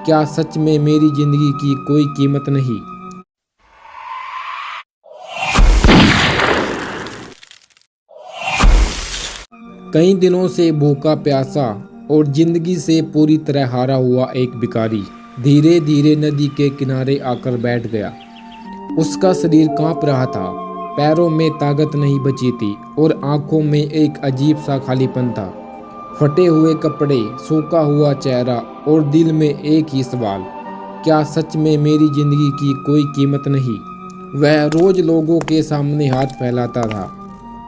क्या सच में मेरी जिंदगी की कोई कीमत नहीं? कई दिनों से भूखा प्यासा और जिंदगी से पूरी तरह हारा हुआ एक भिखारी धीरे धीरे नदी के किनारे आकर बैठ गया। उसका शरीर कांप रहा था, पैरों में ताकत नहीं बची थी और आंखों में एक अजीब सा खालीपन था। फटे हुए कपड़े, सूखा हुआ चेहरा और दिल में एक ही सवाल, क्या सच में मेरी जिंदगी की कोई कीमत नहीं? वह रोज लोगों के सामने हाथ फैलाता था,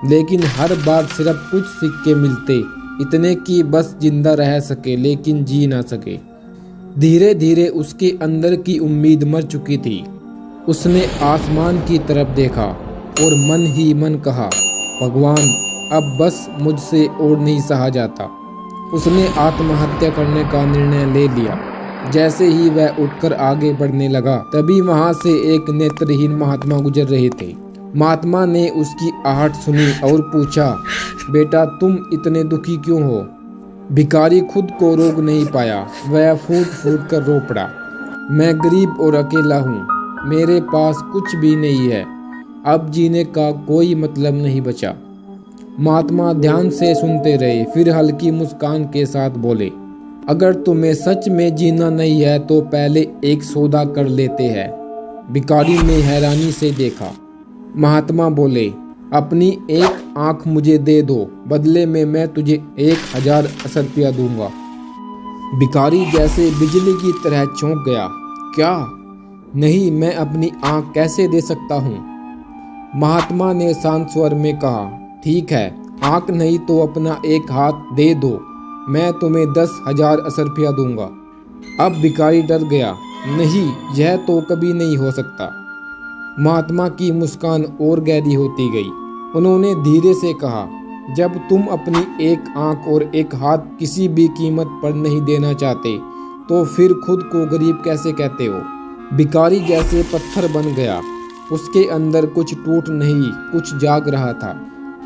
लेकिन हर बार सिर्फ कुछ सिक्के मिलते, इतने कि बस जिंदा रह सके लेकिन जी ना सके। धीरे धीरे उसके अंदर की उम्मीद मर चुकी थी। उसने आसमान की तरफ देखा और मन ही मन कहा, भगवान अब बस मुझसे और नहीं सहा जाता। उसने आत्महत्या करने का निर्णय ले लिया। जैसे ही वह उठकर आगे बढ़ने लगा, तभी वहां से एक नेत्रहीन महात्मा गुजर रहे थे। महात्मा ने उसकी आहट सुनी और पूछा, बेटा तुम इतने दुखी क्यों हो? भिखारी खुद को रोक नहीं पाया, वह फूट फूट कर रो पड़ा। मैं गरीब और अकेला हूँ, मेरे पास कुछ भी नहीं है, अब जीने का कोई मतलब नहीं बचा। महात्मा ध्यान से सुनते रहे, फिर हल्की मुस्कान के साथ बोले, अगर तुम्हें सच में जीना नहीं है तो पहले एक सौदा कर लेते हैं। भिखारी ने हैरानी से देखा। महात्मा बोले, अपनी एक आंख मुझे दे दो, बदले में मैं तुझे 1000 रुपया दूंगा। भिखारी जैसे बिजली की तरह चौंक गया। क्या? नहीं, मैं अपनी आंख कैसे दे सकता हूँ? महात्मा ने शांत स्वर में कहा, ठीक है, आंख नहीं तो अपना एक हाथ दे दो, मैं तुम्हें 10,000 रुपया दूंगा। अब भिखारी डर गया। नहीं, यह तो कभी नहीं हो सकता। महात्मा की मुस्कान और गहरी होती गई। उन्होंने धीरे से कहा, जब तुम अपनी एक आंख और एक हाथ किसी भी कीमत पर नहीं देना चाहते, तो फिर खुद को गरीब कैसे कहते हो? भिखारी जैसे पत्थर बन गया। उसके अंदर कुछ टूट नहीं, कुछ जाग रहा था।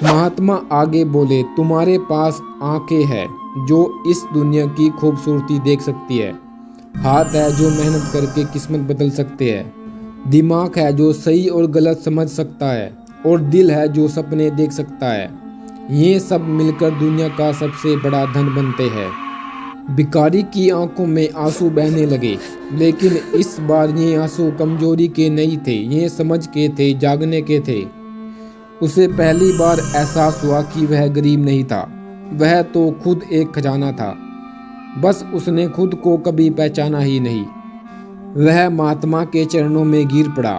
महात्मा आगे बोले, तुम्हारे पास आंखें हैं जो इस दुनिया की खूबसूरती देख सकती है, हाथ है जो मेहनत करके किस्मत बदल सकते हैं, दिमाग है जो सही और गलत समझ सकता है, और दिल है जो सपने देख सकता है। ये सब मिलकर दुनिया का सबसे बड़ा धन बनते हैं। भिखारी की आंखों में आंसू बहने लगे, लेकिन इस बार ये आंसू कमजोरी के नहीं थे, ये समझ के थे, जागने के थे। उसे पहली बार एहसास हुआ कि वह गरीब नहीं था, वह तो खुद एक खजाना था, बस उसने खुद को कभी पहचाना ही नहीं। वह महात्मा के चरणों में गिर पड़ा,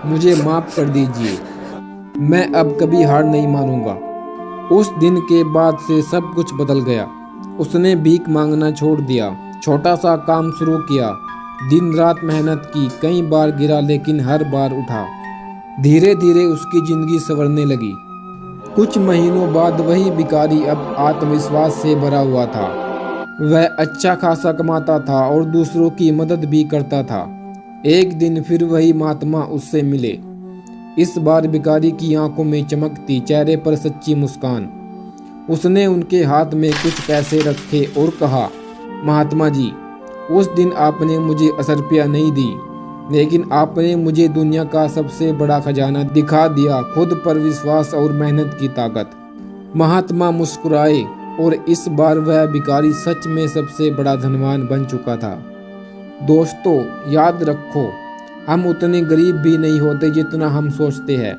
मुझे माफ कर दीजिए, मैं अब कभी हार नहीं मानूंगा। उस दिन के बाद से सब कुछ बदल गया। उसने भीख मांगना छोड़ दिया, छोटा सा काम शुरू किया, दिन रात मेहनत की, कई बार गिरा लेकिन हर बार उठा। धीरे धीरे उसकी जिंदगी संवरने लगी। कुछ महीनों बाद वही भिखारी अब आत्मविश्वास से भरा हुआ था। वह अच्छा खासा कमाता था और दूसरों की मदद भी करता था। एक दिन फिर वही महात्मा उससे मिले। इस बार भिखारी की आंखों में चमक थी, चेहरे पर सच्ची मुस्कान। उसने उनके हाथ में कुछ पैसे रखे और कहा, महात्मा जी, उस दिन आपने मुझे 10 रुपया नहीं दी, लेकिन आपने मुझे दुनिया का सबसे बड़ा खजाना दिखा दिया, खुद पर विश्वास और मेहनत की ताकत। महात्मा मुस्कुराए और इस बार वह भिखारी सच में सबसे बड़ा धनवान बन चुका था। दोस्तों, याद रखो, हम उतने गरीब भी नहीं होते जितना हम सोचते हैं।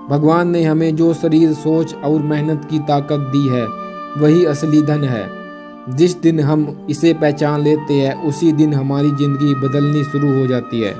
भगवान ने हमें जो शरीर, सोच और मेहनत की ताकत दी है, वही असली धन है। जिस दिन हम इसे पहचान लेते हैं, उसी दिन हमारी जिंदगी बदलनी शुरू हो जाती है।